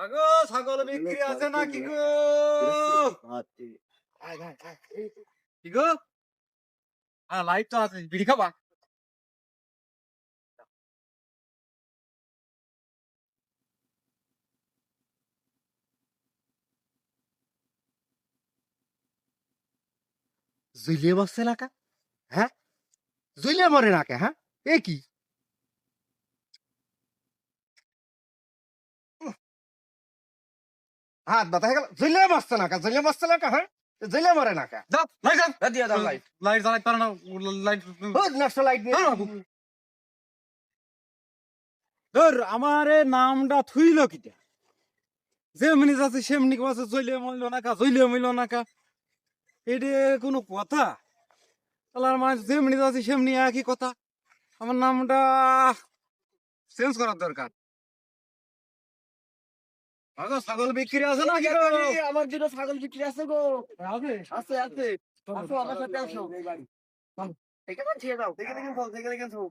আগো ছাগল বিক্রি আছে নাকি গো? কি গো? লাইট তো আছে, বিড়ি খাবা? জুইলে বসছে না কা? হ্যাঁ, জুইলে মরে না কে? হ্যাঁ, এ কি হাত ব্যথা হয়ে গেল? জুইলে বসছে না কা? জুইলে বসছে না কা? হ্যাঁ, জুইলে মরে না কা? দাও, লাইট দাও। দিয়া দাও লাইট। লাইট জ্বালাইতে পারে না, লাইট। নষ্ট লাইট নিয়ে ধর আমারে নামটা থুইল কিটা? যেমনি যাচ্ছে সেমনি কাছে জইলে মইল না কা, জইলে মইল না কা। এটা কোনো কথা? তাহলে আমার যেমনি যাচ্ছে সেমনি একই কথা। আমার নামটা চেঞ্জ করার দরকার। আগো ছাগল বিক্রি আছে নাকি গো? আমার জন্য ছাগল বিক্রি আছে গো। আছে? আছে আছে। আসো আমার সাথে আসো। এখানে ছেড়ে দাও। এখানে কেন থাও? এখানে কেন থাও?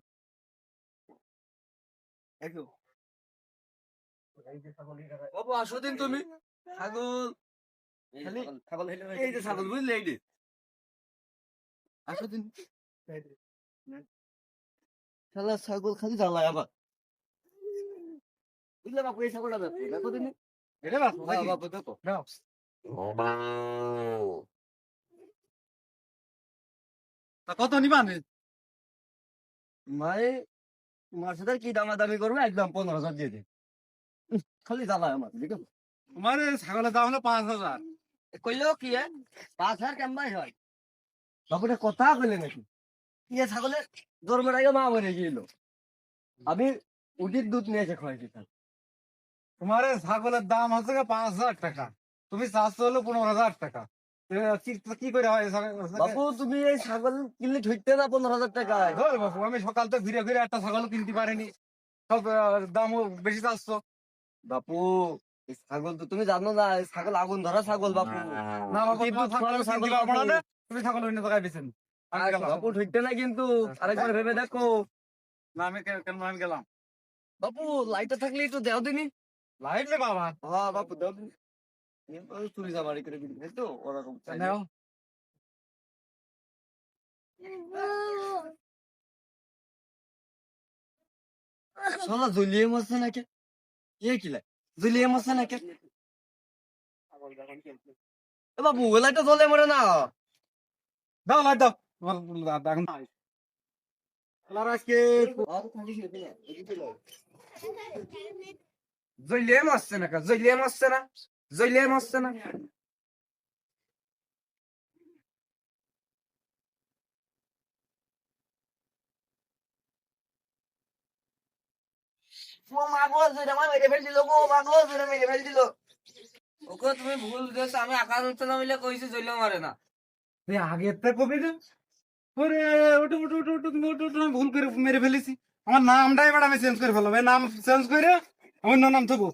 দেখো। বাবু আসো দিন তুমি। ছাগল খালি ছাগল হেলে এই যে ছাগল বুঝলে এই যে। আসো দিন। শালা ছাগল খালি জ্বালায় আমার। বুঝলে বাপু এই ছাগলটা দেখো। দেখো দিনে। এটা বাস হ্যাঁ বাপু দেখো। নাও। তা কত নিবান? মানে তোমার সাথে কি দামাদামি করবে একদম 15,000 দিয়ে দে। খালি জ্বালায় আমার দেখো। তোমার ছাগলের দাম হলো 5,000। কইলেও কি 5,000 কেমন হয়? বাপুটা কথা কইলে নাকি? কি ছাগলের জন্মের আগে মা মরে গেল। আমি উটির দুধ নিয়ে এসে খাওয়াইছি তার। তোমার ছাগলের দাম হচ্ছে 5,000 টাকা, তুমি চাচ্ছ হলো 15,000 টাকা। কি করে হয়? বাপু তুমি এই ছাগল কিনলে ঠইতে না 15,000 টাকায়। ধর বাপু, আমি সকাল তো ঘুরে ঘুরে একটা ছাগল কিনতে পারিনি, সব দামও বেশি চাচ্ছ। বাপু এই ছাগল তো তুমি জানো না, এই ছাগল আগুন ধরা ছাগল বাপু। না বাপু, উটির তোমার দুধ ছাগল খাওয়ানো ছাগল কিনতে পারবো না বাপু। রে। তুমি ছাগল অন্য জায়গায় বেছেন। আমি গেলাম। বাপু ঠইতে না কিন্তু আরেকবার ভেবে দেখো। না আমি কেন আমি গেলাম। বাপু লাইটটা থাকলে একটু দেও দিনি। লাইট রে বাবা। হ্যাঁ বাপু দাও দিনি। চুরি জামারি করে বিক্রি হয় তো ওরকম চাই। নাও। শালা জ্বলিয়ে মরছে নাকি? এ কি লাই জ্বলিয়ে মরছে নাকি? এ বাবু ওই লাইটটা জ্বলে মরে না। দাও লাইট দাও। তোমার এখন আর আজকে জ্বলিয়ে মরছে না জ্বলিয়ে মরছে না জ্বলিয়ে মরছে না। ও মা গো যেটা আমার মেরে ফেল দিল গো মা গো যেটা মেরে ফেল দিল। ওকে তুমি ভুল দিয়েছো, আমি আকাশ উঠতে না মিলে কইছি জ্বলিয়ে মারে না। আগে তো কবি রে। ওরে ওটু ওটু ওটু ওটু তুমি ওটু ওটু, আমি ভুল করে মেরে ফেলেছি। আমার নামটাই এবার আমি চেঞ্জ করে ফেলবো। এই নাম চেঞ্জ করে অন্য নাম থবো।